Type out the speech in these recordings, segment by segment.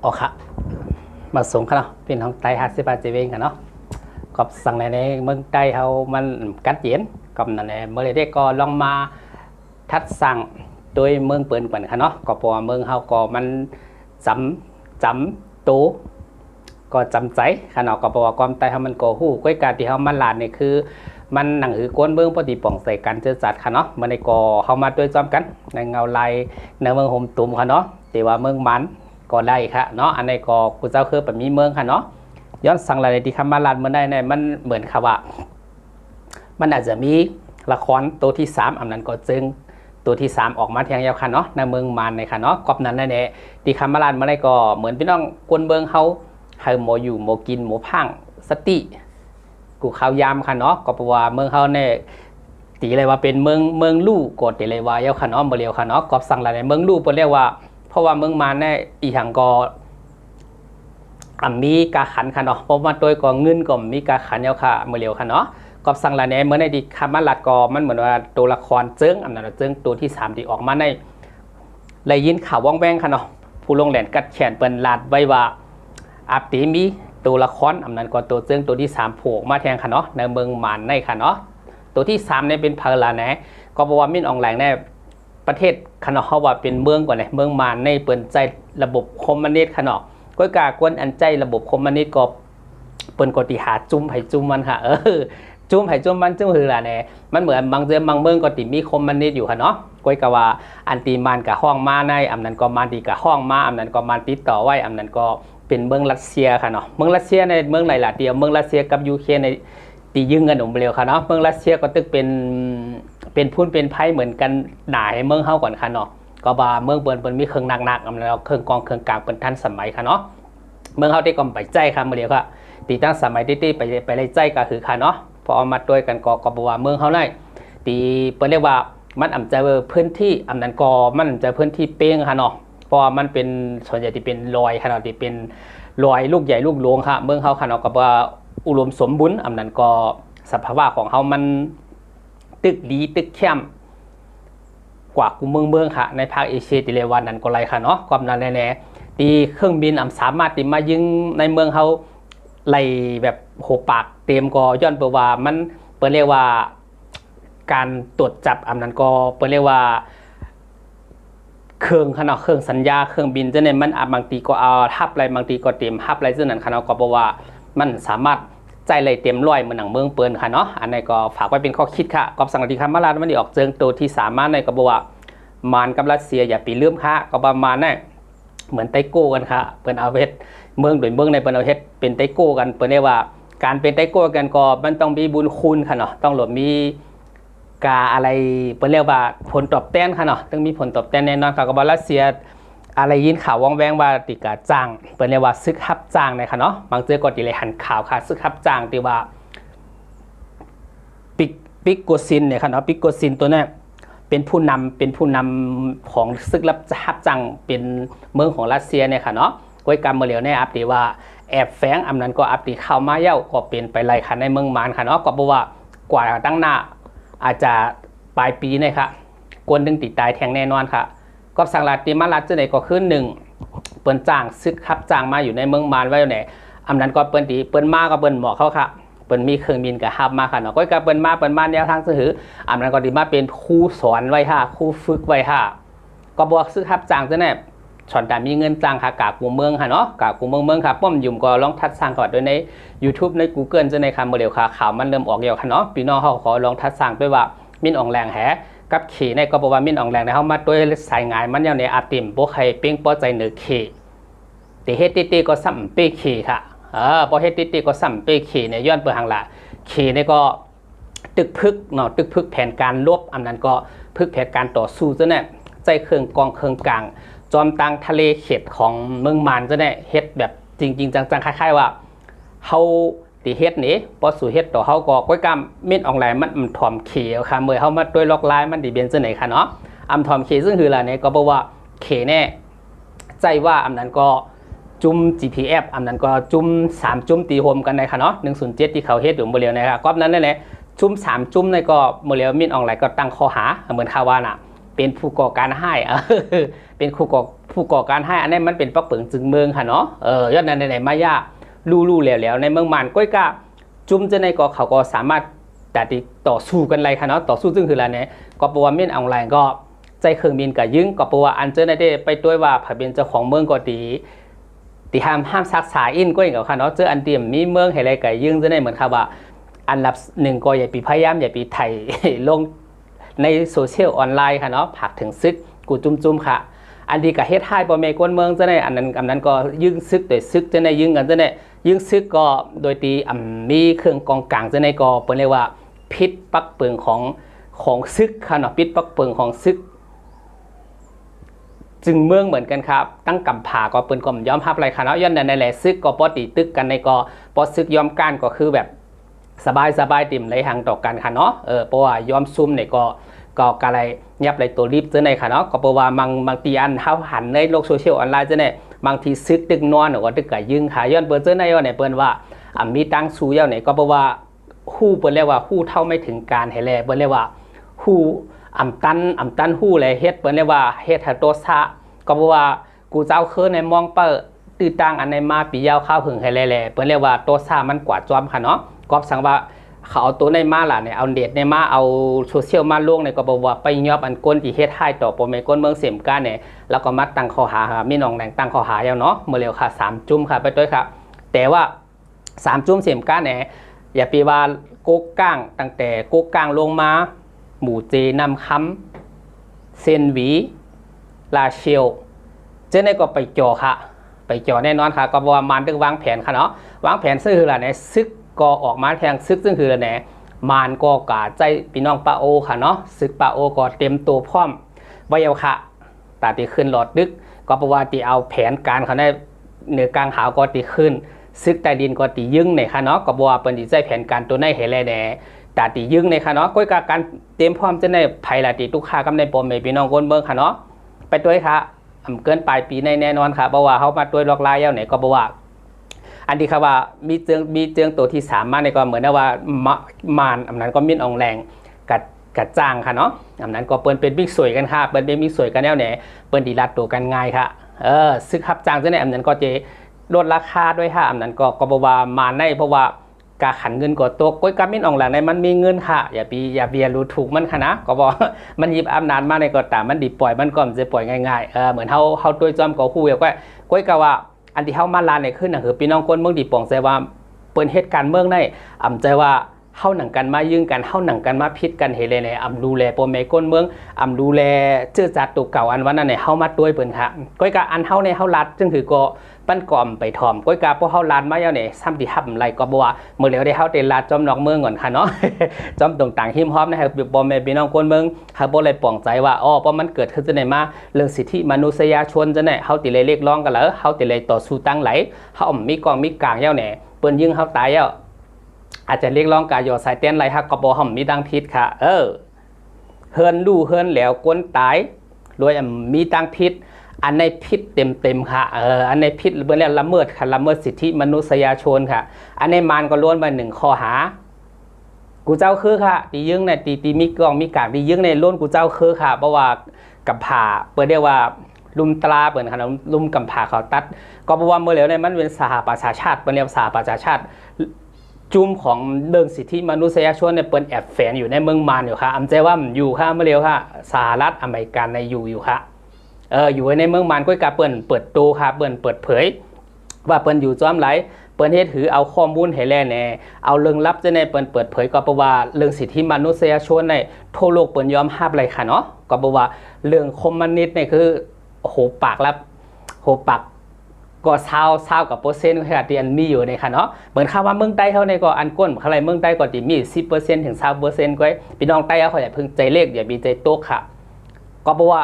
อค่ะมาส่งกันเนาะเป็นของไต้50 บาทเจเวงกันเนาะกับสั่งในเมืองไต้เขามันกัดเย็นกับนั่นแหละเมื่อไรก็ลองมาทัดสั่งโดยเมืองเปิ่นก่อนค่ะเนาะก็เพราะว่าเมืองเขาก็มันจำตูก็จำใจค่ะเนาะก็เพราะว่าความไต้เขามันก็หู้ก้อยการที่เขามันหลานนี่คือมันหนังหือกวนเมืองปฏิป่องใส่กันเจอจัดค่ะเนาะมันในก็เขามาด้วยจอมกันในเงาลายในเมืองโฮมตุ่มค่ะเนาะแต่ว่าเมืองมันก็ได้ค่ะเนาะอันนี้ก็กูเจ้าคือแบบมีเมืองค่ะเนาะย้อนสั่งอะไรที่คำมาลานเมื่อได้เนี่ยมันเหมือนค่ะว่ามันอาจจะมีละครตัวที่3อันนั้นก็จึงตัวที่3ออกมาเทียงยาวค่ะเนาะในเมืองมันในค่ะเนาะกอบนั้นนั่นแหละที่คำมาลานเมื่อได้ก็เหมือนพี่น้องกวนเมืองเขาให้หมูอยู่หมูกินหมูพังสติกูข้าวยามค่ะเนาะก็เพราะว่าเมืองเขาเนี่ยตีเลยว่าเป็นเมืองลู่กดตีเลยว่าเยาค่ะเนาะเบลียวค่ะเนาะกอบสั่งอะไรเมืองลู่เป็นเรียกว่าเพราะว่าเมืองมันเนี่ยอีหังก็มีกาขันค่ะเนาะเพราะว่าโดยก็เงินก็มีกาขันเยาค่ะเบลียวค่ะเนาะกอบสั่งอะไรเนี่ยเมื่อในดิคำมาลัดก็มันเหมือนว่าตัวละครเจิ้งอันนั้นเจิ้งตัวที่3ที่ออกมาในเลยยินข่าวว่องแวงค่ะเนาะผู้ลงแหลนกัดแขนเป็นลาดไว้ว่าอาตีมีตัวละครอันนั้นก็ตัวเจิ้งตัวที่3โผล่มาแทงค่ะเนาะในเมืองมันในค่ะเนาะตัวที่3เนี่ยเป็นพาราแหนก็บอกว่ามินอองแหลงในประเทศค่ะเนาะเขาว่าเป็นเมืองก่อนเลยเมืองมันในเปิดใจระบบคอมมิวนิสต์ค่ะเนาะก็กากวนอันใจระบบคอมมิวนิสต์ก็เปิดกติหาจุ่มไผ่จุ่มมันค่ะจุ่มไผ่จุ่มมันจุ่มคืออะไรเนี่ยมันเหมือนบางเมืองก็ติมีคอมมิวนิสต์อยู่ค่ะเนาะก็กว่าอันตีมันกับห้องมาในอันนั้นก็มันตีกับห้องมาอันนั้นก็มันติดต่อไว้อันนั้นก็เป็นเมืองรัสเซียค่ะเนาะเมืองรัสเซียในเมืองไหนล่ะเดียวเมืองรัสเซียกับยูเครนในตียึงกันหนุ่มเร็วค่ะเนาะเมืองรัสเซียก็ตึกเป็นพุ่นเป็นไพ่เหมือนกันหนาให้เมืองเฮาก่อนค่ะเนาะก็บ่าเมืองเปิ้นมีเครื่องหนักๆอันนั้นเครื่องกองเครื่องกลางเป็นทันสมัยค่ะเนาะเมืองเฮาได้ก็ไปใจค่ะเมื่อเดียวค่ะตีตั้งสมัยตี้ไปเลยใจก็คือค่ะเนาะพอเอามาด้วยกันก็บ่ว่าเมืองเฮาได้ตีเปิ้นเรียกว่ามันอำใจพื้นที่อันนั้นก็มันจะพื้นที่เป้งค่ะเนาะเพราะมันเป็นส่วนใหญ่ที่เป็นรอยค่ะเนาะที่เป็นรอยลูกใหญ่ลูกหลวงค่ะเมืองเฮาค่ะเนาะก็ว่าอุดมสมบูรณ์อันนั้นก็สภาวะของเฮามันตึกดีตึกเข้มกว่ากูเมืองค่ะในภาคเอเชียที่เรียกว่านั้นก็ไรค่ะเนาะความนั้นแน่ๆที่เครื่องบินสามารถที่มายิงในเมืองเฮาไล่แบบโหปากเต็มก็ย้อนไปว่ามันเปิดเรียกว่าการตรวจจับอันนั้นก็เปิดเรียกว่าเครื่องขนาดเครื่องสัญญาเครื่องบินจะเนี่ยมันบางทีก็เอาทับอะไรบางทีก็เต็มทับอะไรซึ่งนั้นขนาดก็บอกว่ามันสามารถใจเลยเต็มร้อยเหมือนหนังเมืองเปิลค่ะเนาะอันนี้ก็ฝากไว้เป็นข้อคิดค่ะกอบสังกัดที่คำมาลามันได้ออกเจิงตัวที่3ในก็บอกว่ามานกับรัสเซียอย่าปีเลื่อมค่ะก็ประมาณนั้นเหมือนไตโก้กันค่ะเปิลเอาเวทเมืองโดยเมืองในเปิลเอาเวทเป็นไตโก้กันเปิลได้ว่าการเป็นไตโก้กันก็มันต้องมีบุญคุณค่ะเนาะต้องหลบมีกาอะไรเปิลเรียกว่าผลตอบแทนค่ะเนาะต้องมีผลตอบแทนแน่นอนค่ะกับรัสเซียอะไรยินข่าวว่องแวงว่าติกาจ้างเปิดเรียกว่าซึกฮับจ้างนะคะเนาะบางเจอก็ติเลยหันข่าวค่ะซึกฮับจ้างที่ว่าปิกโกซินเนี่ยค่ะเนาะปิกโกซินตัวนี้เป็นผู้นำของซึกรับฮับจ้างเป็นเมืองของรัสเซียเนี่ยค่ะเนาะก้อยกรรมเมื่อเร็วเนี่ยอัปเดตว่าแอบแฝงอันนั้นก็อัปเดตเข้ามาเย้าก็เป็นไปไล่ค่ะในเมืองมานค่ะเนาะก็บอกว่ากว่าตั้งหน้าอาจจะปลายปีเนี่ยค่ะกวนดึงติดตายแทงแน่นอนค่ะก็สังลาติมาลัดจะไหนก็คือ1เปิ้นจ้างซึกขับจ้างมาอยู่ในเมืองมานไว้ไหนอันนั้นก็เปิ้นตีเปิ้นมาก็เปิ้นหมอเขาค่ะเปิ้นมีเครื่องบินกับฮับมาค่ะเนาะก็กับเปิ้นมาแนวทางซื่ออันนั้นก็ดีมาเป็นครูสอนไว้ค่ะครูฝึกไว้ค่ะก็บอกซึกขับจ้างจะไหนช่อนแต่มีเงินจ้างค่ะกากกูเมืองค่ะเนาะกากกูเมืองค่ะป้อมยุ่มก็ลองทัดสร้างก่อนโดยใน YouTube ใน Google จะในคำโมเดลค่ะข่าวมันเริ่มออกแล้วค่ะเนาะพี่น้องเขาขอลองทัดสร้างด้วยว่ามินอองแรงแหกับขี่ในก็บอกว่ามินอองแรงในเขามาด้วยสายงานมันอย่างในอาติมโบใครเป้งป้อใจเหนือขี่แต่เฮติติก็ซ้ำเป้ขี่ค่ะพอเฮติติก็ซ้ำเป้ขี่ในย้อนเปิดหางละขี่ในก็ตึกพึกเนาะตึกพึกแผนการลบอันนั้นก็พึกแผนการต่อสู้จะเนี่ยใจเครื่องกองเครื่องกลางจอมตังทะเลเขตของเมืองมานจะเนี่ยเฮ็ดแบบจริงจังคล้ายๆว่าเขาตีเฮ็ดนี้พอสู่เฮ็ดต่อเขาก็ก้อยกรรมมินอองแรงมันถ่อมเขียวค่ะเมื่อเขามาด้วยล็อกไลน์มันดีเบนจะไหนค่ะเนาะถ่อมเขียวซึ่งคืออะไรเนี่ยก็บอกว่าเขแน่ใจว่าอันนั้นก็จุ่ม GPF อันนั้นก็จุ่ม3จุ่มตีโฮมกันในค่ะเนาะ107ที่เขาเฮ็ดอยู่เมื่อเร็วนะครับก็นั้นนั่นแหละจุ่ม3จุ่มในก็เมื่อเร็วมินอองแรงก็ตั้งข้อหาเหมือนข่าวว่าน่ะ เป็นผู้ก่อการให้เป็นผู้ก่อการให้อันนี้มันเป็นปักเปิงจึงเมืองค่ะเนาะย้อนนั้นไหนมายาลู่แล้วในเมืองมันก้อยกะจุ่มจะในก็เขาก็สามารถแต่ต่อสู้กันไรค่ะเนาะต่อสู้ซึ่งคืออะไรเนี่ยก็ประวัติเมียนออนไลน์ก็ใจเครื่องบินกับยึงก็ประวัติอันเจอในได้ไปด้วยว่าผ่าเป็นเจ้าของเมืองก็ดีที่ห้ามซักษาอินก็อย่างค่ะเนาะเจออันเตรียมมีเมืองให้ไรกับยึงจะได้เหมือนค่ะว่าอันดับหนึ่งก็อย่าปีพยายามอย่าปีไทยลงในโซเชียลออนไลน์ค่ะเนาะผักถึงซึกกูจุ่มค่ะอันที่กับเฮ็ดให้บ่แม่ก้นเมืองจะได้อันนั้นก็ยึงซึกโดยซึกจะได้ยึงกันจะได้ยึงซึกก็โดยตีมีเครื่องกองกลางจะได้ก็เป็นเรียกว่าพิษปักเปิงของซึกค่ะเนาะพิษปักเปิงของซึกจึงเมืองเหมือนกันครับตั้งกำผาก็เปินก็ยอมรับอะไรค่ะเนาะย้อนในแหละซึกก็ปอตีตึกกันในก็ปอซึกยอมก้านก็คือแบบสบายติ่มไหลห่างต่อกันค่ะเนาะเพราะว่ายอมซุ่มเนี่ยก็อะไรยับไรตัวรีบเจ้าในค่ะเนาะก็เพราะว่าบางทีอันเท้าหันในโลกโซเชียลออนไลน์เจ้าเนี่ยบางทีซึกตึกนอนหรือว่าตึกไก่ยึงค่ะย้อนเปิดเจ้าในว่าเนี่ยเปิดว่ามีตั้งสู้เย้าเนี่ยก็เพราะว่าฮู้เปิดเรียกว่าฮู้เท่าไม่ถึงการให้แลเปิดเรียกว่าฮู้ตันฮู้เลยเฮ็ดเปิดเรียกว่าเฮ็ดหาโตซะก็เพราะว่ากูเจ้าเคยในมองเปิดตื่นตังอันในมาปียาวข้าวหึงให้แลเปิดเรียกว่าโตซะมันกว่าจอมค่ะเนาะก็สั่งว่าเขาเอาตัวในมาล่ะเนี่ยเอาเด็ดในมาเอาโซเชียลมาล่วงในก็บอกว่าไปยอบอันก้นที่เฮ็ดให้ต่อโปรเมก้นเมืองเสียมกันเนี่ยแล้วก็มัดตั้งข้อหามีน้องแดงตั้งข้อหาแล้วเนาะเมื่อเร็วค่ะ3จุ่มค่ะไปด้วยครับแต่ว่า3จุ่มเสียมกันเนี่ยอย่าปีว่าโกก้างตั้งแต่โกก้างลงมาหมู่เจนำคำเซนวีลาเชลเจ้าในก็ไปจ่อค่ะไปจ่อแน่นอนค่ะก็บอกว่ามันต้องวางแผนค่ะเนาะวางแผนซึ่งคืออะไรเนี่ยซึกก็ออกมาแทงซึกซึ่งคืออะไรเนี่ยมานก็กาใจพี่น้องปาโอค่ะเนาะซึกปาโอก็เต็มตัวพร้อมไว้เอาค่ะตาตีขึ้นหลอดดึกก็ประวัติเอาแผนการเขาได้เหนือกลางหาวก็ตีขึ้นซึกใต้ดินก็ตียึงในค่ะเนาะก็บอกว่าเป็นดีใจแผนการตัวในเฮเลแน่ตาตียึงในค่ะเนาะก็การเตรียมพร้อมจะในภัยละตีทุกข้ากับในปมพี่น้องคนเมืองค่ะเนาะไปด้วยค่ะเกินปลายปีในแน่นอนค่ะเพราะว่าเขามาด้วยล็อกไล่เย้าไหนก็บอกว่าอันที่เขาว่ามีเจืองตัวที่3มาในก็เหมือนว่ามานอันนั้นก็มิ้นอองแรงกัดจ้างค่ะเนาะอันนั้นก็เปิ้นเป็นบิ๊กสวยกันค่ะเปิ้นเป็นบิ๊กสวยกันแล้วเนี่ยเปิ้นดีรัดตัวกันง่ายค่ะซึกขับจ้างจะในอันนั้นก็จะลดราคาด้วยค่ะอันนั้นก็บอกว่ามาในเพราะว่าการขันเงินก็ตัวก้อยกับมิ้นอองแรงในมันมีเงินค่ะอย่าเบียรู้ถูกมันค่ะนะก็บอกมันยิบอำนาจมาในก็ตามมันดีปล่อยมันก็จะปล่อยง่ายๆเหมือนเขาตัวจอมก็คู่เดียวก็ก้อยกับว่าอันที่เข้ามาลานในขึ้นคือพี่น้องคนเมืองดีป่องใจว่าเปิ้นเหตุการณ์เมืองในใจว่าเข้าหนังกันมายึงกันเข้าหนังกันมาพิษกันเฮเลเนี่ยดูแลโปรเมก้นเมืองดูแลเจื้อจัดตัวเก่าอันวันนั้นเนี่ยเข้ามาด้วยเปิ้นค่ะก้อยกะอันเข้าในเข้ารัดจึงคือก็ปั้นกล่อมไปทอมก้อยกะพวกเข้าลานมาแล้วเนี่ยซ้ำที่ทับไรก็บอกว่าเมื่อเร็วได้เข้าเตลาดจอมนอกเมืองก่อนค่ะเนาะจอมตรงต่างหิมพร้อมนะครับโปรเมพี่น้องคนเมืองเขาบ่เลยป่องใจว่าเพราะมันเกิดขึ้นจะไหนมาเรื่องสิทธิมนุษยชนจะไหนเขาติเลยเรียกร้องกันแล้วเขาติเลยต่อสู้ตั้งไหลเขามีกองมีกลางเย้าเนี่ยเปิ้นยึงเขาตายเย้าอาจจะเรียกร้องการหยอดสายเต้นไรฮักกบห่มมีดังพิษค่ะเฮินดูเฮินแล้วก้นตายโดยมีดังพิษอันในพิษเต็มค่ะอันในพิษเมื่อแล้วละเมิดค่ะละเมิดสิทธิมนุษยชนค่ะอันในมานก็ล้วนมา1ข้อหากูเจ้าคือค่ะตียึงในตีมีกองมีกลางตียึงในล้วนกูเจ้าคือค่ะเพราะว่ากับผ่าเปิดเรียกว่าลุมตราเปิดค่ะลุมกับผ่าเขาตัดก็เพราะว่าเมื่อแล้วในมันเป็นสหประชาชาติเป็นเรียกสหประชาชาติจุ่มของเรื่องสิทธิมนุษยชนเนี่ยเปิ้นแอบแฝงอยู่ในเมืองมานอยู่ค่ะใจว่าอยู่ค่ะเมื่อเร็วค่ะสหรัฐอเมริกันในอยู่ค่ะอยู่ในเมืองมานก็การเปิดตัวค่ะเปิดเผยว่าเปิ้นอยู่จอมไหลเปิ้นเฮ็ดถือเอาข้อมูลให้แลแน่เอาเรื่องลับจะในเปิดเผยก็เพราะว่าเรื่องสิทธิมนุษยชนในทั่วโลกเปิ้นยอมรับอะไรค่ะเนาะก็เพราะว่าเรื่องคอมมิวนิสต์เนี่ยคือโหปากแล้วโหปากก็เศร้ากับเปอร์เซ็นต์ค่ะที่อันมีอยู่ในค่ะเนาะเหมือนคำว่าเมืองใต้เขาในก็อันก้นอะไรเมืองใต้ก็ที่มี 10% ถึง 20% ก็พี่น้องใต้เขาอย่าเพิ่งใจเล็กอย่ามีใจโตค่ะก็เพราะว่า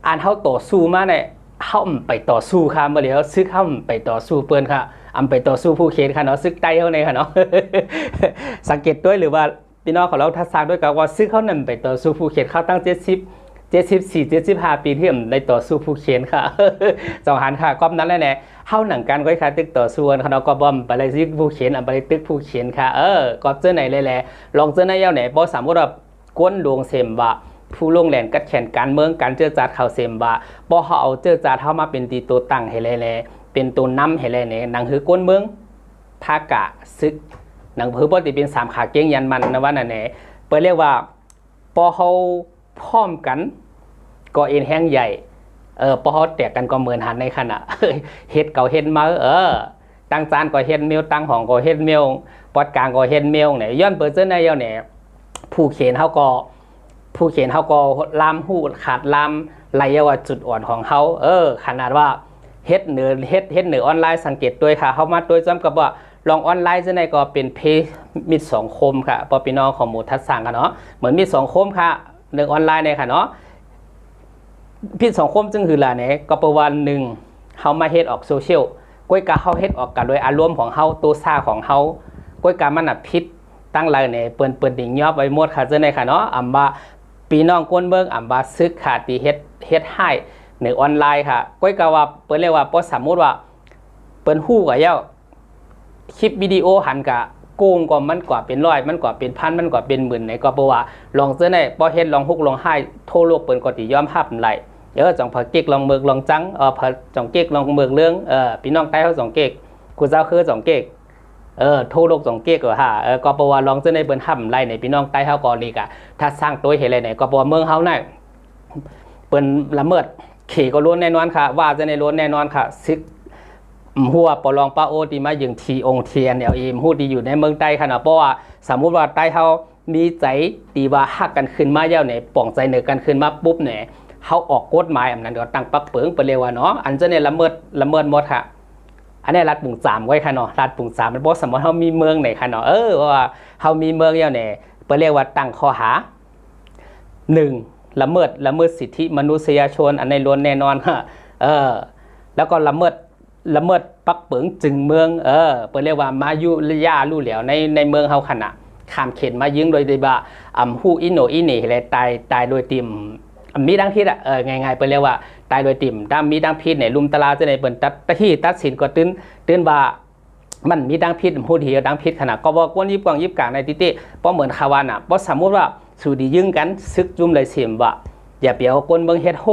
อันเขาต่อสู้มาเนี่ยเขาไปต่อสู้ค่ะเมื่อเดี๋ยวซึกเขาไปต่อสู้เปิ้นค่ะไปต่อสู้ผู้เขตค่ะเนาะซึกใต้เขาในค่ะเนาะ สังเกตด้วยหรือว่าพี่น้องของเราทัศน์ด้วยกับว่าซึกเขานั่นไปต่อสู้ผู้เขตเขาตั้ง74-75 ปีที่ในต่อสู้ผู้เขียนค่ะสองหันค่ะก็นั้นแหละเนี่ยเข้าหนังกันก็ค่ะตึกต่อสู้กันเขาก็บอมไปเลยซึกผู้เขียนไปเลยตึกผู้เขียนค่ะก็เจอไหนเลยแหละลองเจอไหนเย้าไหนพอสมมติว่าก้นดวงเสมว่า ผู้ลงแหลนกัดแขนการเมืองการเจอจาดข่าวเซมบาบ่เขาเอาเจอจาดเข้ามาเป็นตีตัวตั้งให้แลเป็นตัวนำให้แลเนี่ยหนังหือก้นเมืองภาคกะซึกหนังหือบ่ติเป็น3ขาเก้งยันมันนะว่านั่นแหละเปิ้นเรียกว่าพอเขาพร้อมกันก็เอ็นแห้งใหญ่พอเขาแตกกันก็เหมือนหันในขณะเฮ็ดเก่าเฮ็ดมาตั้งจานก็เฮ็ดเมลตั้งห้องก็เฮ็ดเมลปอดกลางก็เฮ็ดเมลเนี่ยย้อนเปิดเส้นได้เนี่ยผู้เขียนเขาก็ลามหูขาดลามไรว่าจุดอ่อนของเขาขนาดว่าเฮ็ดเหนือออนไลน์สังเกตด้วยค่ะเขามาโดยจำกับว่าลองออนไลน์เส้นได้ก็เป็นเพจมิตรสังคมค่ะปอพี่น้องของหมู่ทัศสังกันเนาะเหมือนมิตรสังคมค่ะหนึ่งออนไลน์เนี่ยค่ะเนาะพิษสังคมจึงคืออะไรเนี่ยก็ประวันหนึ่งเขามาเฮ็ดออกโซเชียลก้อยกาเขาเฮ็ดออกกันโดยอารมณ์ของเขาตัวซ่าของเขาก้อยกามันพิษตั้งไรเนี่ยเปิดดิ่งยอบไว้หมดค่ะเจ้าในค่ะเนาะอัมบาปีน้องก้นเบิ้งอัมบาซึกค่ะตีเฮ็ดให้ในออนไลน์ค่ะก้อยกาว่าเปิดเรียกว่าพอสมมติว่าเปิดหู้กับเย้าคลิปวิดีโอหันกะโกงก็มันกว่าเป็นร้อยมันกว่าเป็นพันมันกว่าเป็นหมื่นไหนก็เพราะว่าลองเจ้าในพอเฮ็ดลองฮุกลองให้โทรโลกเปิดก็ตีย้อมภาพไหลจ่องผักเก๊กลองเมืองลองจังผักจ่องเก๊กลองเมืองเรื่องพี่น้องใต้เขาจ่องเก๊กกูเจ้าคือจ่องเก๊กโทรโลกจ่องเก๊กก็ฮะก็เพราะว่าลองเจ้าในเปิ้นทำไรในพี่น้องใต้เขาก็ลีกะถ้าสร้างตัวเห็นอะไรไหนก็เพราะว่าเมืองเขาเนี่ยเปิ้นละเมิดขี่ก็ล้วนแน่นอนค่ะว่าจะในล้วนแน่นอนค่ะซึกหัวปลองป้าโอตีมายึงทีองเทียนเอาเองหูดีอยู่ในเมืองใต้ขนาดเพราะว่าสมมุติว่าใต้เขามีใจตีว่าหักกันขึ้นมาเย้าเนี่ยป่องใจเหนือกันขึ้นมาปุ๊บเนี่ยเขาออกกฎหมายอันนั้นก็ตั้งปักเปิงไปเร็วเนาะอันจะเนี่ยละเมิดหมดค่ะอันนี้รัฐปุ่งสามไว้ค่ะเนาะรัฐปุ่งสามมันบอกสมมติเขามีเมืองไหนค่ะเนาะว่าเขามีเมืองเย้าเนี่ยไปเรียกว่าตั้งข้อหา1ละเมิดสิทธิมนุษยชนอันในล้วนแน่นอนค่ะแล้วก็ละเมิดปักเปิงจึงเมืองเปิดเรียกว่ามายุย่าลู่เหลียวในเมืองเฮาขณะข้ามเขตมายึงโดยดีบ่าฮู้อิโนอินี่อะไรตายโดยติมมีดังพิษง่ายๆเปิดเรียกว่าตายโดยติมด้ามมีดังพิษเนี่ยลุมตลาจะในเปิดตัดสินก็ตื้นว่ามันมีดังพิษพูดทีดังพิษขนาดก็บอกว่ายิบกวางยิบกลางในติติเพราะเหมือนคาวาน่ะเพราะสมมติว่าสู่ดียึงกันซึกจุ่มเลยเสียมว่าอย่าเปียวก้นเมืองเฮ็ดโฮ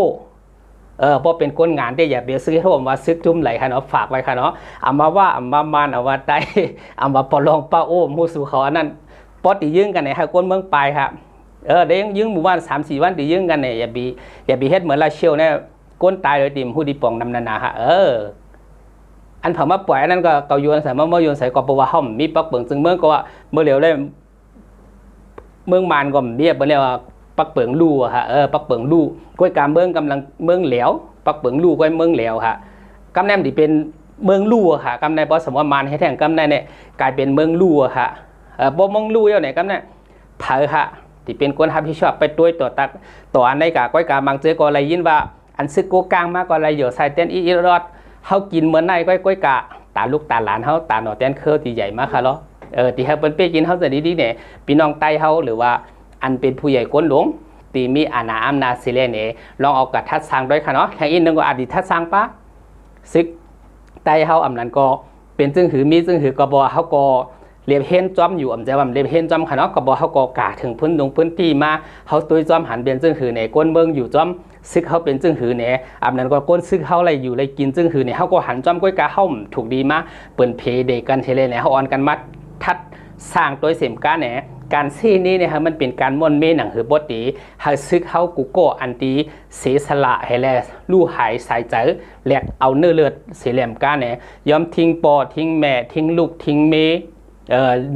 เพราะเป็นก้นงานได้อย่าเบียซื้อโทมว่าซึกจุ่มไหลค่ะเนาะฝากไว้ค่ะเนาะเอามาว่าเอามามานเอาว่าได้เอามาปลองป้าโอ้มูสู่เขาอันนั้นปอตียึงกันเนี่ยให้ก้นเมืองไปครับได้ยึงหมู่บ้าน3-4 วันตียึงกันเนี่ยอย่าบีเฮ็ดเหมือนลาเชียวเนี่ยก้นตายโดยติ่มผู้ดีป่องนำนานาฮะอันผมมาปล่อยอันนั้นก็เกาโยนใส่มาเมื่อโยนใส่ก็บอกว่าห้อมมีปักเปิงจึงเมืองก็ว่าเมื่อเหลียวได้เมืองมานก็เรียกเรียกว่าปักเปิงลู่ฮะปักเปิงลู่ก้อยการเมืองกำลังเมืองเหลวปักเปิงลู่ก้อยเมืองเหลวฮะกำแนมที่เป็นเมืองลู่ค่ะกำแนมพอสมมติมานให้แทงกำแนมเนี่ยกลายเป็นเมืองลู่ค่ะบ่เมืองลู่เจ้าไหนกำแนมเผอค่ะที่เป็นคนทำที่ชอบไปตัวต่ออันในกะก้อยการบางเจอก็อะไรยินว่าอันซึกโกกลางมากก็อะไรอยู่ใส่เต้นอีรอดเขากินเหมือนในก้อยกะตาลูกตาหลานเขาตาหนอเต้นเคอที่ใหญ่มากค่ะเนาะที่เขาเป็นเป้กินเขาจะดีเนี่ยพี่น้องใต้เขาหรือว่าอันเป็นผู้ใหญ่ก้นหลวงตีมีอาณาอำนาจสิเลเนี่ยลองเอากระทัดสร้างด้วยค่ะเนาะแข่งอินนึงก็อดีตทัดสร้างปะซึกใต้เขาอำนั้นก็เป็นจึงหือมีจึงหือกบเขาก็เรียบเห็นจอมอยู่อำใจว่าเรียบเห็นจอมค่ะเนาะกบเขาก็กาถึงพื้นที่มาเขาตัวจอมหันเป็นจึงหือเนี่ยก้นเมืองอยู่จอมซึกเขาเป็นจึงหือเนี่ยอำนั้นก็ก้นซึกเขาอะไรอยู่อะไรกินจึงหือเนี่ยเขาก็หันจอมก้อยกาเข้าถูกดีมาเปิ่นเพเดกันเทเลเนี่ยเขาอ่อนกันมัดทัดสร้างตัวเสียมก้าเนี่ยการซี่นี้เนี่ยมันเป็นการม่วนเมหนังหือบตีหาซึกเขากูโกอันตีเสียสละให้แลลู่หายสายใจแหลกเอาเนื้อเลือดเสียแหลมก้าเนี่ยยอมทิ้งปอทิ้งแม่ทิ้งลูกทิ้งเม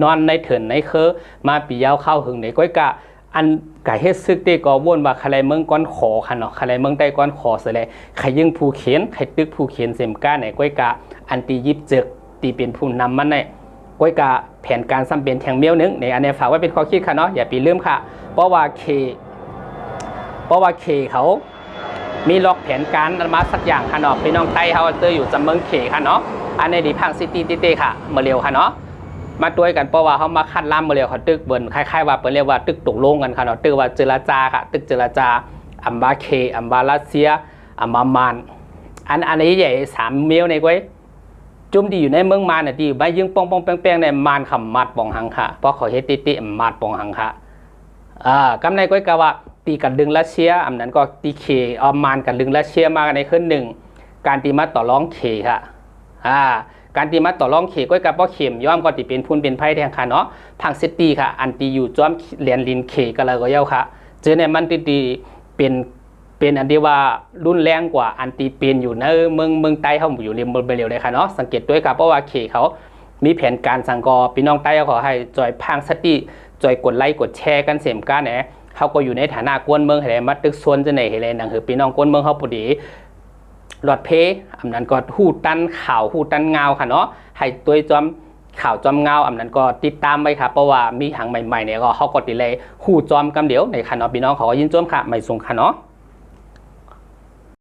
นอนในเถินในเคอมาปียาวเข้าหึงในก้อยกะอันกะเฮ็ดซึกเตก็ว่นว่าใครเมืองก้อนขอค่ะเนาะใครเมืองได้ก้อนขอเสเลยใครยึงผู้เขียนใครตึกผู้เขียนเสียมก้าเนี่ยก้อยกะอันตียิบเจึกตีเป็นผู้นำมันเนี่ยก้อยกะแผนการซ้ำเป็นแทงเมียวนึงในอันนี้ฝากไว้เป็นข้อคิดค่ะเนาะอย่าปีลืมค่ะเพราะว่าเคเขามีล็อกแผนการมาสักอย่างค่ะเนาะพี่น้องใต้เขาเจออยู่จำเมืองเคค่ะเนาะอันในดีพังซิตี้เต้ค่ะเมื่อเร็วค่ะเนาะมาด้วยกันเพราะว่าเขามาคัดล่ำเมื่อเร็วเขาตึกเบิ่นคล้ายๆว่าเปิดเรียกว่าตึกตกลงกันค่ะเนาะตึกว่าเจรจาค่ะตึกเจรจาอัมบาเคอัมบารัสเซียอัมบามานอันนี้ใหญ่3 เมลในก้อยจุ่มที่อยู่ในเมืองมานเนี่ยที่ใบยึงปองแป้งในมานขำมัดปองหังค่ะเพราะเขาเฮติมัดปองหังค่ะกำในก้อยกะว่าต ตีกันดึงรัสเซียอันนั้นก็ตีเคออมมานกันดึงรัสเซียมาในขึ้นหนึ่งการตีมาต่อรองเคค่ะการตีมาต่อรองเคก็กับว่าเข็มย่อมก็ตีเป็นพุ่นเป็นไพ่แทงค่ะเนาะพังเซตีค่ะอันตีอยู่จ้อมเหรียญลินเคก็เลยก็เย้าค่ะเจอในมันตีเป็นอันที่ว่ารุนแรงกว่าอันตีเป็นอยู่ในเมืองใต้เขาอยู่ริมบนเร็วเลยค่ะเนาะสังเกตด้วยครับเพราะว่าเคเขามีแผนการสังกอพี่น้องใต้ขอให้จอยพังสติจอยกดไลค์กดแชร์กันเสียมกันเนี่ยเขาก็อยู่ในฐานะกวนเมืองให้มาตึกส่วนจะไหนให้เลยนังคือพี่น้องกวนเมืองเขาพอดีหลอดเพอันนั้นก็หูตันข่าวหูตันเงาค่ะเนาะให้ตัวจอมข่าวจอมเงาอันนั้นก็ติดตามไว้ครับเพราะว่ามีทางใหม่ๆเนี่ยก็เขาก็ติเลยหูจอมกำเดียวในค่ะเนาะพี่น้องเขาก็ยินจอมค่ะไม่ส่งค่ะเนาะ